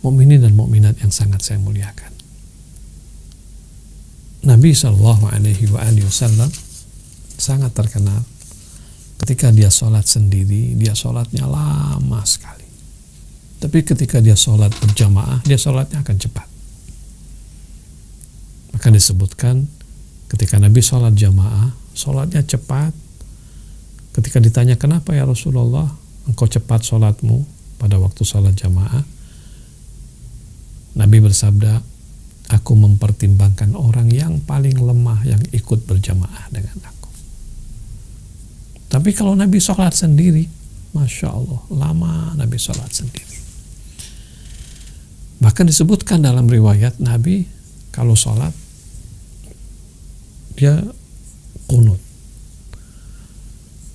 mukminin dan mukminat yang sangat saya muliakan, Nabi Shallallahu Alaihi Wasallam sangat terkenal ketika dia sholat sendiri, dia sholatnya lama sekali. Tapi ketika dia sholat berjamaah, dia sholatnya akan cepat. Maka disebutkan ketika Nabi sholat jamaah, sholatnya cepat. Ketika ditanya, kenapa ya Rasulullah engkau cepat sholatmu pada waktu sholat jamaah? Nabi bersabda, aku mempertimbangkan orang yang paling lemah yang ikut berjamaah dengan aku. Tapi kalau Nabi sholat sendiri, Masya Allah, lama Nabi sholat sendiri. Bahkan disebutkan dalam riwayat, Nabi kalau sholat, dia kunut.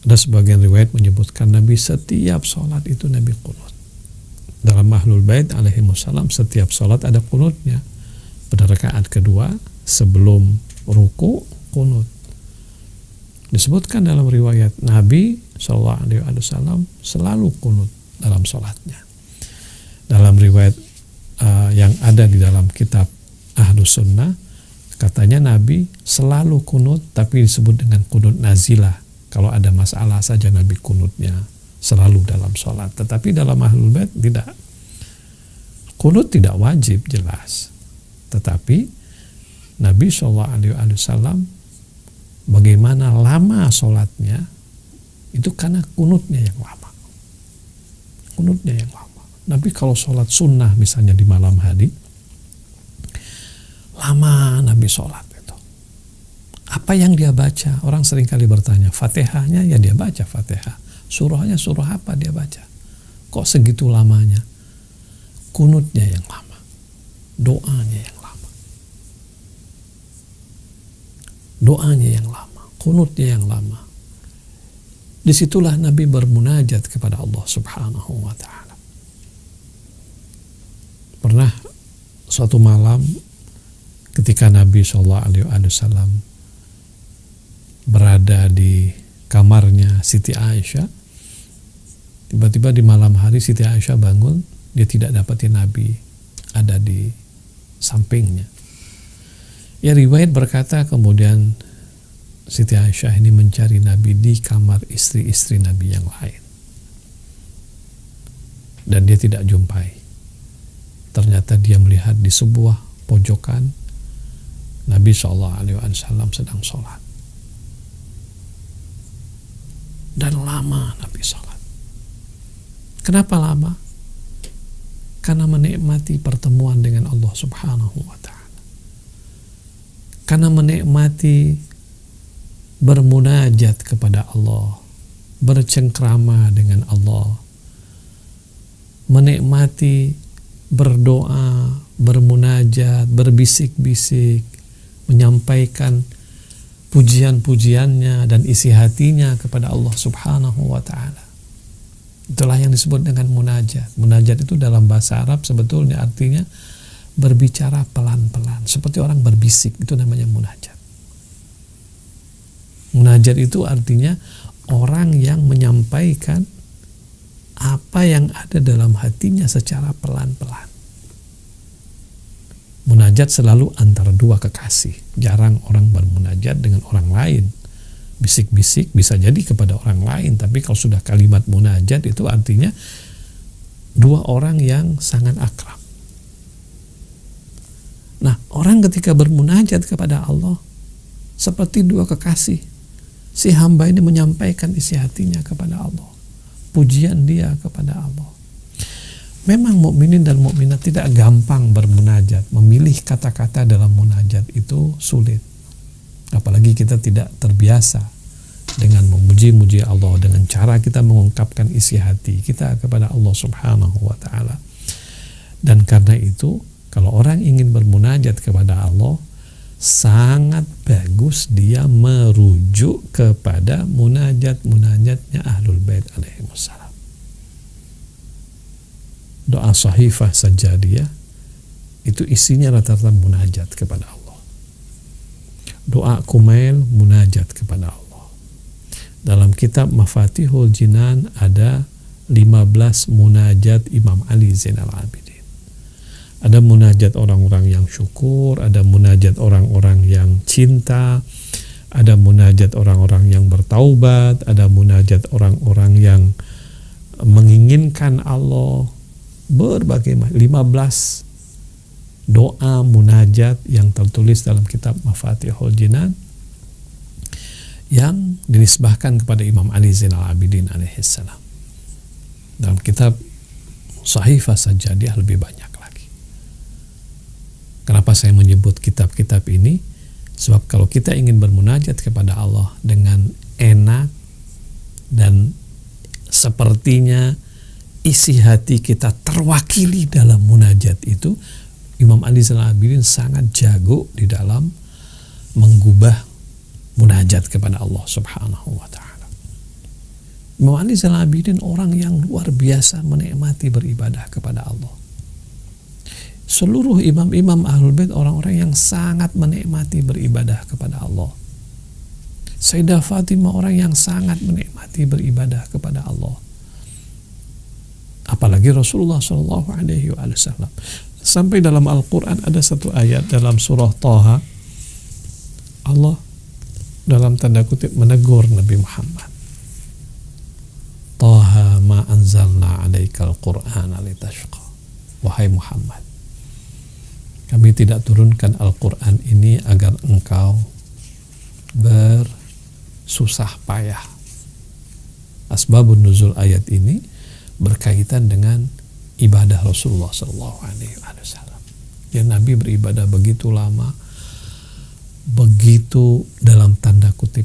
Ada sebagian riwayat menyebutkan Nabi setiap sholat itu Nabi kunut. Dalam Ahlul Bait alaihimussalam, setiap sholat ada kunutnya. Pada rakaat kedua, sebelum ruku, kunut. Disebutkan dalam riwayat Nabi SAW selalu kunut dalam sholatnya. Dalam riwayat yang ada di dalam kitab Ahlus Sunnah, katanya Nabi selalu kunut, tapi disebut dengan kunut nazilah. Kalau ada masalah saja Nabi kunutnya selalu dalam sholat. Tetapi dalam Ahlul Bait tidak. Kunut tidak wajib, jelas. Tetapi Nabi SAW bagaimana lama sholatnya itu karena kunutnya yang lama. Kunutnya yang lama. Nabi kalau sholat sunnah misalnya di malam hari, lama Nabi sholat itu. Apa yang dia baca? Orang seringkali bertanya, Fatihahnya ya dia baca Fatihah. Surahnya surah apa dia baca? Kok segitu lamanya? Kunutnya yang lama. Doanya yang lama. Doanya yang lama. Kunutnya yang lama. Disitulah Nabi bermunajat kepada Allah Subhanahu wa ta'ala. Pernah suatu malam ketika Nabi SAW berada di kamarnya Siti Aisyah, tiba-tiba di malam hari Siti Aisyah bangun, dia tidak dapatin Nabi ada di sampingnya. Ya, riwayat berkata kemudian Siti Aisyah ini mencari Nabi di kamar istri-istri Nabi yang lain, dan dia tidak jumpai. Ternyata dia melihat di sebuah pojokan Nabi SAW sedang sholat, dan lama Nabi sholat. Kenapa lama? Karena menikmati pertemuan dengan Allah Subhanahu wa ta'ala, karena menikmati bermunajat kepada Allah, bercengkrama dengan Allah, menikmati berdoa, bermunajat, berbisik-bisik, menyampaikan pujian-pujiannya dan isi hatinya kepada Allah Subhanahu wa ta'ala. Itulah yang disebut dengan munajat. Munajat itu dalam bahasa Arab sebetulnya artinya berbicara pelan-pelan, seperti orang berbisik, itu namanya munajat. Munajat itu artinya orang yang menyampaikan apa yang ada dalam hatinya secara pelan-pelan. Munajat selalu antara dua kekasih. Jarang orang bermunajat dengan orang lain. Bisik-bisik bisa jadi kepada orang lain, tapi kalau sudah kalimat munajat itu artinya dua orang yang sangat akrab. Nah, orang ketika bermunajat kepada Allah seperti dua kekasih. Si hamba ini menyampaikan isi hatinya kepada Allah, pujian dia kepada Allah. Memang mukminin dan mukminat tidak gampang bermunajat. Memilih kata-kata dalam munajat itu sulit. Apalagi kita tidak terbiasa dengan memuji-muji Allah, dengan cara kita mengungkapkan isi hati kita kepada Allah Subhanahu wa ta'ala. Dan karena itu, kalau orang ingin bermunajat kepada Allah, sangat bagus dia merujuk kepada munajat-munajatnya Ahlul Bait alaihimussalam. Doa Sahifah Sajadiyah itu isinya rata-rata munajat kepada Allah. Doa Kumail munajat kepada Allah. Dalam kitab Mafatihul Jinan ada 15 munajat Imam Ali Zainal Abidin. Ada munajat orang-orang yang syukur, ada munajat orang-orang yang cinta, ada munajat orang-orang yang bertaubat, ada munajat orang-orang yang menginginkan Allah. Berbagai 15 doa munajat yang tertulis dalam kitab Mafatihul Jinan yang dinisbahkan kepada Imam Ali Zainal Abidin alaihissalam. Dalam kitab Sahifah Sajjadiyah lebih banyak lagi. Kenapa saya menyebut kitab-kitab ini? Sebab kalau kita ingin bermunajat kepada Allah dengan enak dan sepertinya isi hati kita terwakili dalam munajat itu, Imam Ali Zainal Abidin sangat jago di dalam menggubah munajat kepada Allah Subhanahu wa ta'ala. Imam Ali Zainal Abidin orang yang luar biasa menikmati beribadah kepada Allah. Seluruh imam-imam Ahlul Bait orang-orang yang sangat menikmati beribadah kepada Allah. Sayyidah Fatimah orang yang sangat menikmati beribadah kepada Allah. Apalagi Rasulullah SAW. Sampai dalam Al-Quran ada satu ayat dalam surah Thaha, Allah dalam tanda kutip menegur Nabi Muhammad. Thaha ma anzalna alaikal Qur'ana litashqa. Wahai Muhammad, kami tidak turunkan Al-Quran ini agar engkau bersusah payah. Asbabun nuzul ayat ini berkaitan dengan ibadah Rasulullah SAW. Ya, Nabi beribadah begitu lama, begitu dalam tanda kutip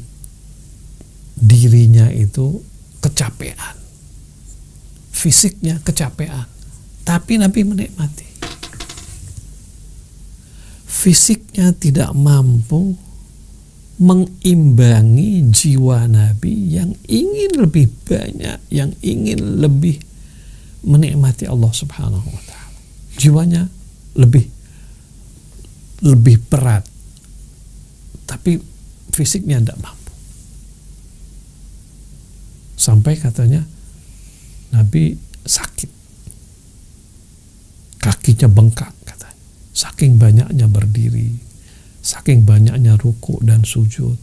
dirinya itu kecapean, fisiknya kecapean, tapi Nabi menikmati. Fisiknya tidak mampu mengimbangi jiwa Nabi yang ingin lebih banyak, yang ingin lebih menikmati Allah Subhanahu wa ta'ala. Jiwanya lebih berat, tapi fisiknya tidak mampu. Sampai katanya Nabi sakit, kakinya bengkak katanya, saking banyaknya berdiri, saking banyaknya ruku dan sujud.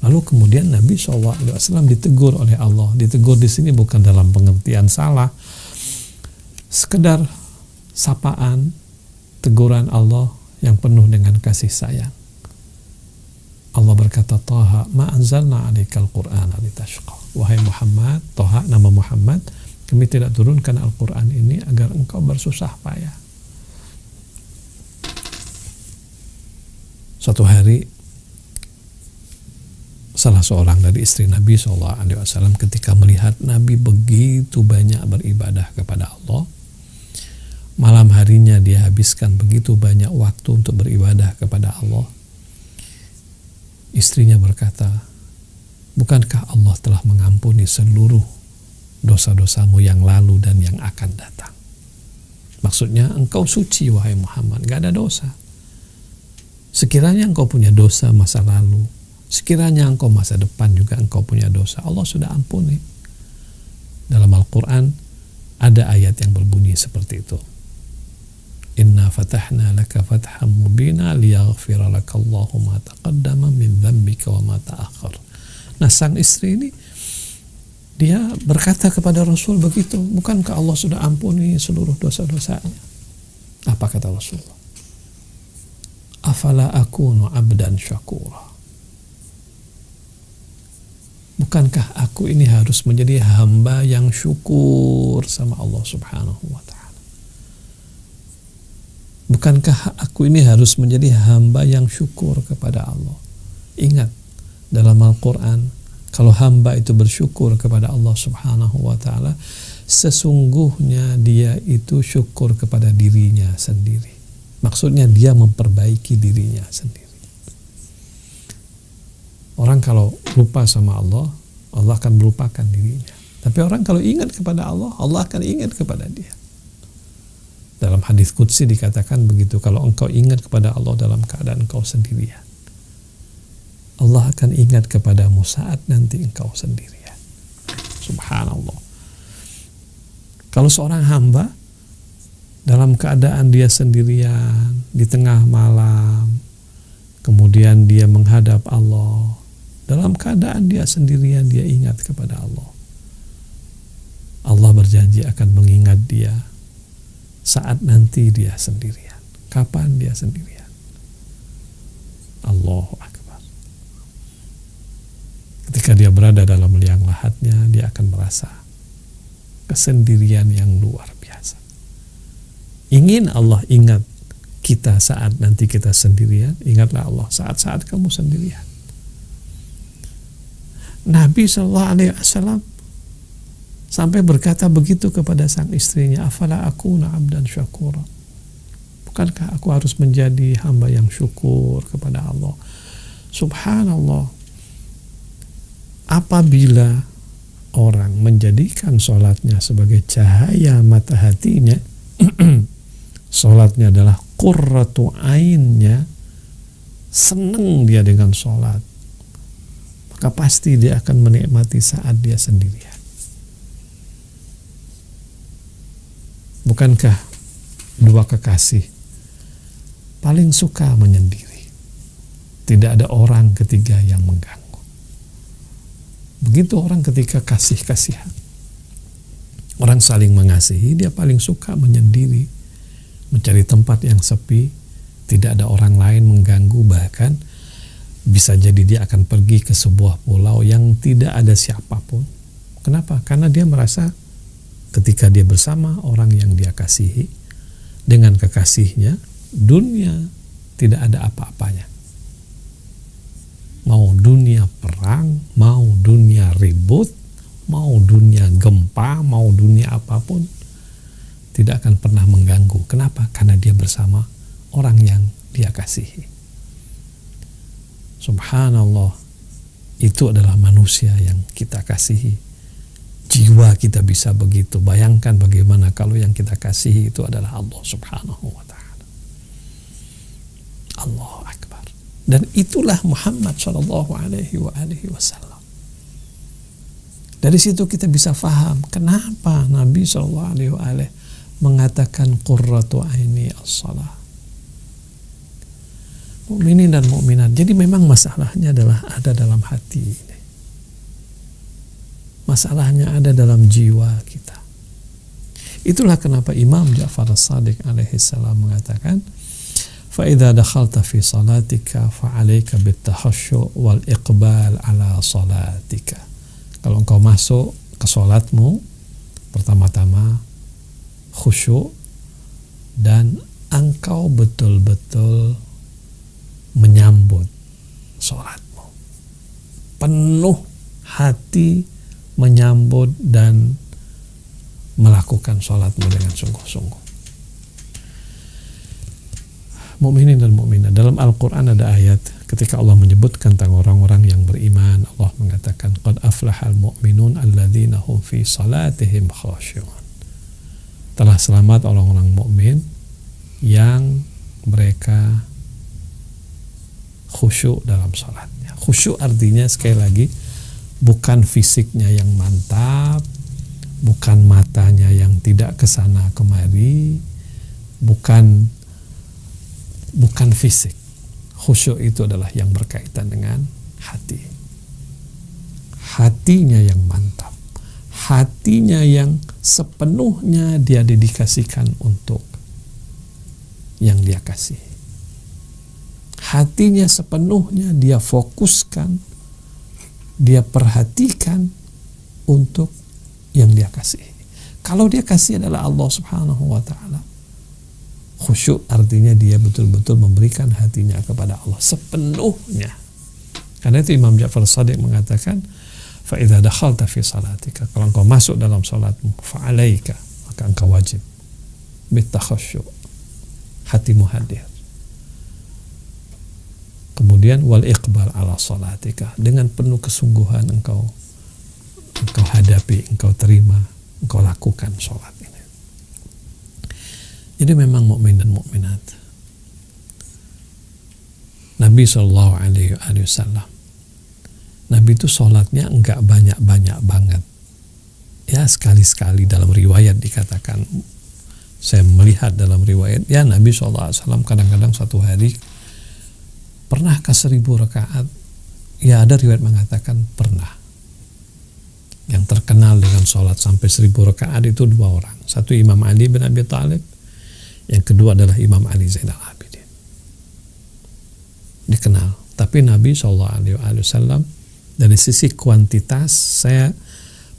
Lalu kemudian Nabi SAW ditegur oleh Allah. Ditegur di sini bukan dalam pengertian salah, sekedar sapaan, teguran Allah yang penuh dengan kasih sayang. Allah berkata, Thaha ma anzalna alaikal Qur'ana litashqa. Wahai Muhammad, Thaha nama Muhammad, kami tidak turunkan Al-Quran ini agar engkau bersusah payah. Suatu hari salah seorang dari istri Nabi SAW ketika melihat Nabi begitu banyak beribadah kepada Allah, malam harinya dia habiskan begitu banyak waktu untuk beribadah kepada Allah, istrinya berkata, bukankah Allah telah mengampuni seluruh dosa-dosamu yang lalu dan yang akan datang? Maksudnya engkau suci wahai Muhammad, gak ada dosa. Sekiranya engkau punya dosa masa lalu, sekiranya engkau masa depan juga engkau punya dosa, Allah sudah ampuni. Dalam Al-Quran ada ayat yang berbunyi seperti itu. Inna fatahna laka fatham mubina liyaghfira laka Allahu ma taqaddama min dzambika wa ma ta'akhkhar. Nah, sang istri ini dia berkata kepada Rasul begitu, bukankah Allah sudah ampuni seluruh dosa-dosanya? Apa kata Rasulullah? Afala akunu abdan syakura. Bukankah aku ini harus menjadi hamba yang syukur sama Allah Subhanahu wa ta'ala? Bukankah aku ini harus menjadi hamba yang syukur kepada Allah? Ingat, dalam Al-Quran, kalau hamba itu bersyukur kepada Allah Subhanahu wa ta'ala, sesungguhnya dia itu syukur kepada dirinya sendiri. Maksudnya dia memperbaiki dirinya sendiri. Orang kalau lupa sama Allah, Allah akan melupakan dirinya. Tapi orang kalau ingat kepada Allah, Allah akan ingat kepada dia. Dalam hadis qudsi dikatakan begitu, kalau engkau ingat kepada Allah dalam keadaan engkau sendirian, Allah akan ingat kepadamu saat nanti engkau sendirian. Subhanallah. Kalau seorang hamba dalam keadaan dia sendirian di tengah malam, kemudian dia menghadap Allah, dalam keadaan dia sendirian dia ingat kepada Allah. Allah berjanji akan mengingat dia saat nanti dia sendirian. Kapan dia sendirian? Allahu Akbar. Ketika dia berada dalam liang lahatnya, dia akan merasa kesendirian yang luar biasa. Ingin Allah ingat kita saat nanti kita sendirian, ingatlah Allah saat-saat kamu sendirian. Nabi SAW sampai berkata begitu kepada sang istrinya, afala akuna abdan syakura. Bukankah aku harus menjadi hamba yang syukur kepada Allah? Subhanallah. Apabila orang menjadikan sholatnya sebagai cahaya mata hatinya, sholatnya adalah qurratu ainnya, senang dia dengan sholat, maka pasti dia akan menikmati saat dia sendirian. Bukankah dua kekasih paling suka menyendiri? Tidak ada orang ketiga yang mengganggu. Begitu orang ketika kasih-kasihan, orang saling mengasihi, dia paling suka menyendiri, mencari tempat yang sepi, tidak ada orang lain mengganggu, bahkan bisa jadi dia akan pergi ke sebuah pulau yang tidak ada siapapun. Kenapa? Karena dia merasa ketika dia bersama orang yang dia kasihi, dengan kekasihnya, dunia tidak ada apa-apanya. Mau dunia perang, mau dunia ribut, mau dunia gempa, mau dunia apapun, tidak akan pernah mengganggu. Kenapa? Karena dia bersama orang yang dia kasihi. Subhanallah, itu adalah manusia yang kita kasihi. Jiwa kita bisa begitu. Bayangkan bagaimana kalau yang kita kasihi itu adalah Allah Subhanahu wa ta'ala. Allahu Akbar. Dan itulah Muhammad sallallahu alaihi wasallam. Dari situ kita bisa faham kenapa Nabi sallallahu alaihi wasallam mengatakan qurratu aini as-salah. Mukminin dan mukminat. Jadi memang masalahnya adalah ada dalam hati ini. Masalahnya ada dalam jiwa kita. Itulah kenapa Imam Ja'far as-Sadiq alaihi salam mengatakan, فَإِذَا دَخَلْتَ فِي صَلَاتِكَ فَعَلَيْكَ بِالتَّخَشُّعِ وَالْإِقْبَالِ عَلَى صَلَاتِكَ. Kalau engkau masuk ke salatmu, pertama-tama khusyuk dan engkau betul-betul menyambut salatmu. Penuh hati menyambut dan melakukan salatmu dengan sungguh-sungguh. Mukminin dan mukminat, dalam Al-Quran ada ayat ketika Allah menyebutkan tentang orang-orang yang beriman, Allah mengatakan qad aflahal mu'minun alladzina hum fi salatihim khashi'un. Telah selamat orang-orang mukmin yang mereka khusyuk dalam salatnya. Khusyuk artinya sekali lagi bukan fisiknya yang mantap, bukan matanya yang tidak kesana kemari, bukan fisik. Khusyuk itu adalah yang berkaitan dengan hati. Hatinya yang mantap. Hatinya yang sepenuhnya dia dedikasikan untuk yang dia kasih. Hatinya sepenuhnya dia fokuskan, dia perhatikan untuk yang dia kasih. Kalau dia kasih adalah Allah Subhanahu wa ta'ala, khusyuk artinya dia betul-betul memberikan hatinya kepada Allah sepenuhnya. Karena itu Imam Ja'far Shadiq mengatakan, فَإِذَا دَخَلْتَ فِي صَلَاتِكَ, kalau engkau masuk dalam salatmu, فَعَلَيْكَ, maka engkau wajib بِالتَّخَشُّعِ, hatimu hadir. Kemudian wal-iqbal ala salatika, dengan penuh kesungguhan engkau hadapi, engkau terima, engkau lakukan salat ini. Jadi memang mukmin dan mukminat, Nabi Shallallahu Alaihi Wasallam, Nabi itu sholatnya enggak banyak-banyak banget, ya sekali-sekali. Dalam riwayat dikatakan Saya melihat dalam riwayat, ya Nabi SAW kadang-kadang satu hari pernahkah 1000 rakaat? Ya ada riwayat mengatakan pernah. Yang terkenal dengan sholat sampai 1000 rakaat itu 2 orang. Satu Imam Ali bin Abi Thalib, yang kedua adalah Imam Ali Zainal Abidin. Dikenal. Tapi Nabi SAW dari sisi kuantitas saya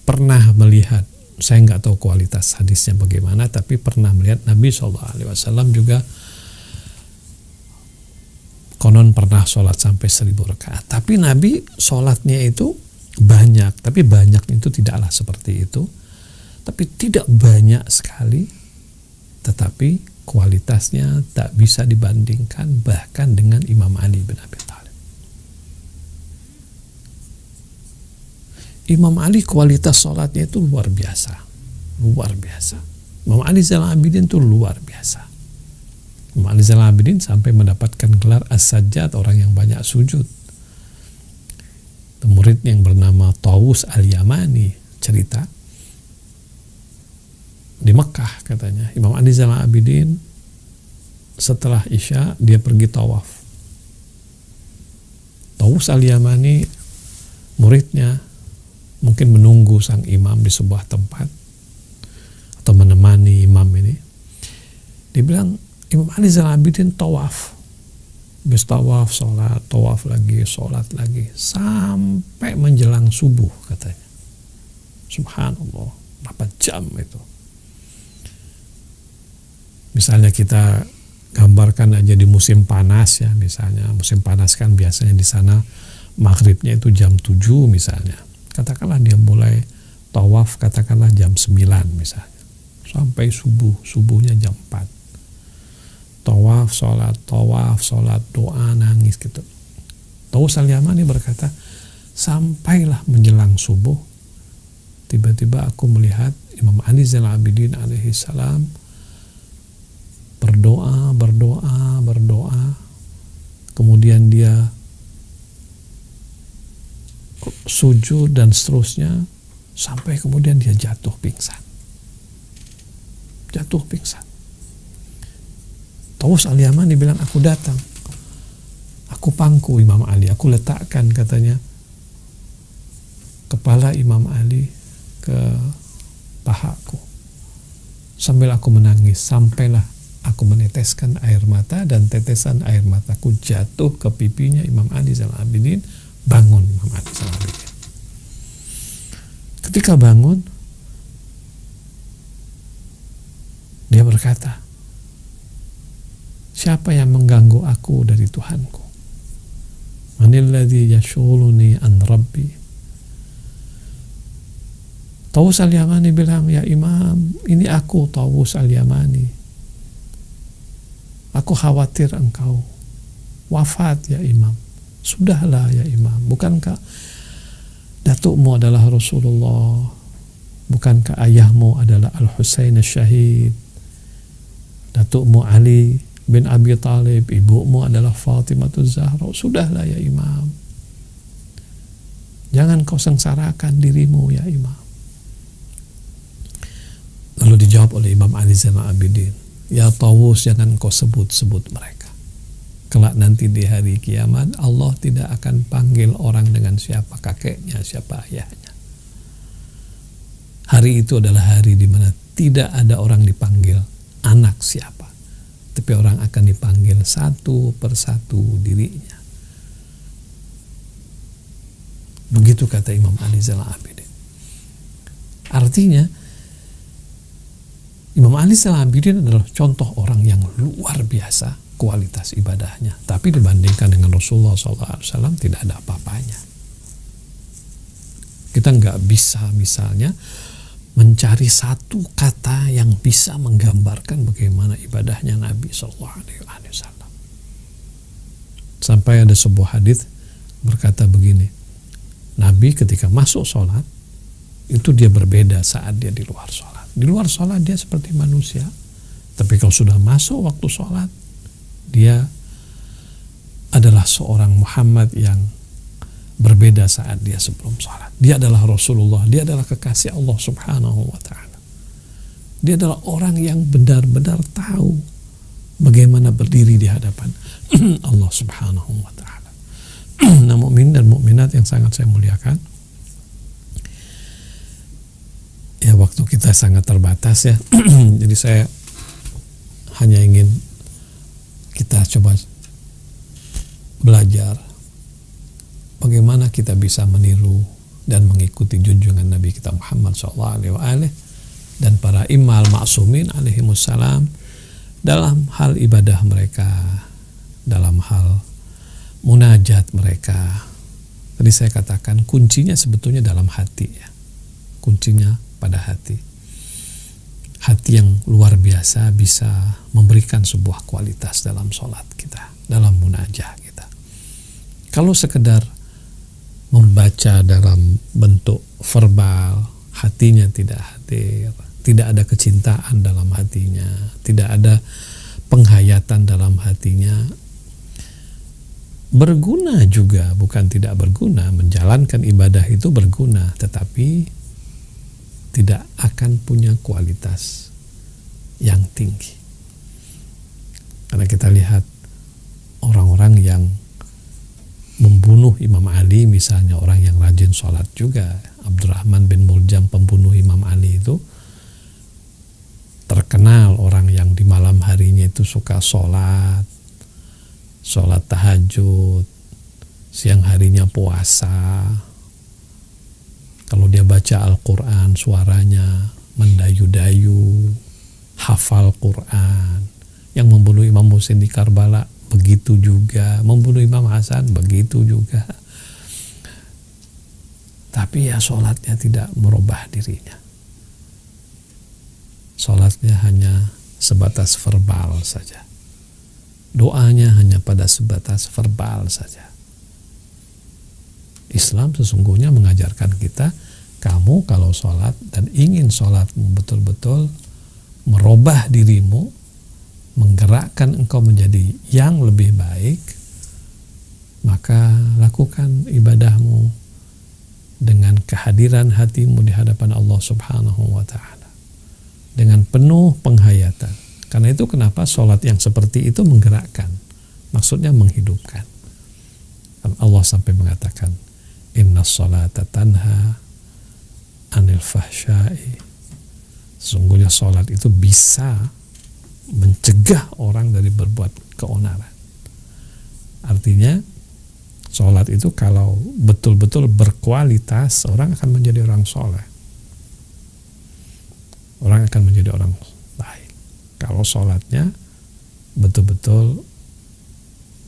pernah melihat, saya nggak tahu kualitas hadisnya bagaimana, tapi pernah melihat Nabi SAW juga konon pernah sholat sampai 1000 rakaat. Tapi Nabi sholatnya itu banyak, tapi banyak itu tidaklah seperti itu, tapi tidak banyak sekali, tetapi kualitasnya tak bisa dibandingkan bahkan dengan Imam Ali bin Abi Thalib. Imam Ali kualitas sholatnya itu luar biasa, luar biasa. Imam Ali Zainal Abidin itu luar biasa. Imam Ali Zainal Abidin sampai mendapatkan gelar As-Sajjad, orang yang banyak sujud. Muridnya yang bernama Tawus Al-Yamani cerita di Mekah, katanya Imam Ali Zainal Abidin setelah Isya dia pergi tawaf. Tawus Al-Yamani muridnya mungkin menunggu sang imam di sebuah tempat atau menemani imam ini. Dia bilang Imam Ali Zainal Abidin tawaf, habis tawaf sholat, tawaf lagi, sholat lagi, sampai menjelang subuh katanya. Subhanallah, berapa jam itu. Misalnya kita gambarkan aja di musim panas ya, misalnya musim panas kan biasanya di sana maghribnya itu jam 7 misalnya. Katakanlah dia mulai tawaf katakanlah jam 9 misalnya, sampai subuhnya jam 4. Tawaf, sholat, doa, nangis gitu. Tawus Al-Yamani berkata, sampailah menjelang subuh, tiba-tiba aku melihat Imam Ali Zainal Abidin alaihi salam berdoa, kemudian dia sujud dan seterusnya, sampai kemudian dia jatuh pingsan. Tawus Al-Yamani bilang, aku datang, aku pangku Imam Ali, aku letakkan katanya kepala Imam Ali ke pahaku sambil aku menangis, sampailah aku meneteskan air mata dan tetesan air mataku jatuh ke pipinya Imam Ali Zainal Abidin. Bangun Imam Ali Zainal Abidin. Ketika bangun, dia berkata, siapa yang mengganggu aku dari Tuhanku? Manilladzi yashghuluni an Rabbi. Tawus Al-Yamani bilang, ya Imam, ini aku Tawus Al-Yamani. Aku khawatir engkau wafat ya Imam. Sudahlah ya Imam, bukankah datukmu adalah Rasulullah, bukankah ayahmu adalah Al-Husain Syahid, datukmu Ali bin Abi Thalib, ibumu adalah Fatimah Zahra. Sudahlah ya Imam, jangan kau sengsarakan dirimu ya Imam. Lalu dijawab oleh Imam Ali Zainal Abidin, ya Tawus, jangan kau sebut-sebut mereka. Kelak nanti di hari kiamat Allah tidak akan panggil orang dengan siapa kakeknya, siapa ayahnya. Hari itu adalah hari di mana tidak ada orang dipanggil anak siapa, tapi orang akan dipanggil satu persatu dirinya. Begitu kata Imam Ali Zainal Abidin. Artinya Imam Ali Zainal Abidin adalah contoh orang yang luar biasa kualitas ibadahnya, tapi dibandingkan dengan Rasulullah SAW tidak ada apa-apanya. Kita nggak bisa misalnya mencari satu kata yang bisa menggambarkan bagaimana ibadahnya Nabi SAW. Sampai ada sebuah hadis berkata begini, Nabi ketika masuk sholat itu dia berbeda saat dia di luar sholat. Di luar sholat dia seperti manusia, tapi kalau sudah masuk waktu sholat, dia adalah seorang Muhammad yang berbeda saat dia sebelum sholat. Dia adalah Rasulullah, dia adalah kekasih Allah Subhanahu wa ta'ala. Dia adalah orang yang benar-benar tahu bagaimana berdiri di hadapan Allah Subhanahu wa Ta'ala. Nah, mukmin dan mukminat yang sangat saya muliakan, ya waktu kita sangat terbatas ya. Jadi saya hanya ingin kita coba belajar bagaimana kita bisa meniru dan mengikuti junjungan Nabi kita Muhammad SAW dan para imam ma'sumin alaihimussalam dalam hal ibadah mereka, dalam hal munajat mereka. Tadi saya katakan kuncinya sebetulnya dalam hati ya. Kuncinya pada hati. Hati yang luar biasa bisa memberikan sebuah kualitas dalam sholat kita, dalam munajah kita. Kalau sekedar membaca dalam bentuk verbal, hatinya tidak hadir, tidak ada kecintaan dalam hatinya, tidak ada penghayatan dalam hatinya, berguna juga, bukan tidak berguna. Menjalankan ibadah itu berguna, tetapi tidak akan punya kualitas yang tinggi. Karena kita lihat orang-orang yang membunuh Imam Ali, misalnya orang yang rajin sholat juga, Abdurrahman bin Muljam pembunuh Imam Ali itu terkenal orang yang di malam harinya itu suka sholat tahajud, siang harinya puasa. Kalau dia baca Al-Quran suaranya mendayu-dayu, hafal Quran. Yang membunuh Imam Husain di Karbala begitu juga, membunuh Imam Hasan begitu juga. Tapi ya sholatnya tidak merubah dirinya. Sholatnya hanya sebatas verbal saja. Doanya hanya pada sebatas verbal saja. Islam sesungguhnya mengajarkan kita, kamu kalau sholat dan ingin sholatmu betul-betul merubah dirimu, menggerakkan engkau menjadi yang lebih baik, maka lakukan ibadahmu dengan kehadiran hatimu di hadapan Allah Subhanahu wa Ta'ala, dengan penuh penghayatan. Karena itu kenapa sholat yang seperti itu menggerakkan, maksudnya menghidupkan. Allah sampai mengatakan, inna sholata tanha anil fahsyai. Sesungguhnya sholat itu bisa mencegah orang dari berbuat keonaran. Artinya sholat itu kalau betul-betul berkualitas, orang akan menjadi orang soleh. Orang akan menjadi orang baik kalau sholatnya betul-betul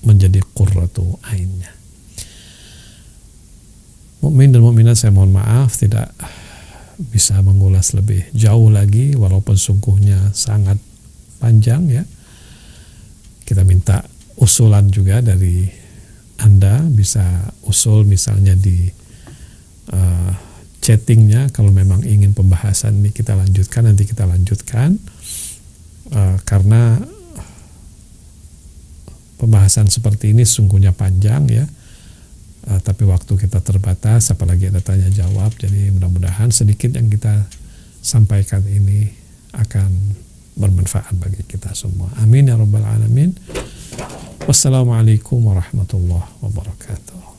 menjadi qurratu ainnya. Mukmin dan mukminat, saya mohon maaf tidak bisa mengulas lebih jauh lagi, walaupun sungguhnya sangat panjang ya. Kita minta usulan juga dari Anda, bisa usul misalnya di chattingnya, kalau memang ingin pembahasan ini kita lanjutkan, nanti kita lanjutkan, karena pembahasan seperti ini sungguhnya panjang ya. Tapi waktu kita terbatas, apalagi ada tanya jawab, jadi mudah-mudahan sedikit yang kita sampaikan ini akan bermanfaat bagi kita semua. Amin ya rabbal alamin. Wassalamualaikum warahmatullahi wabarakatuh.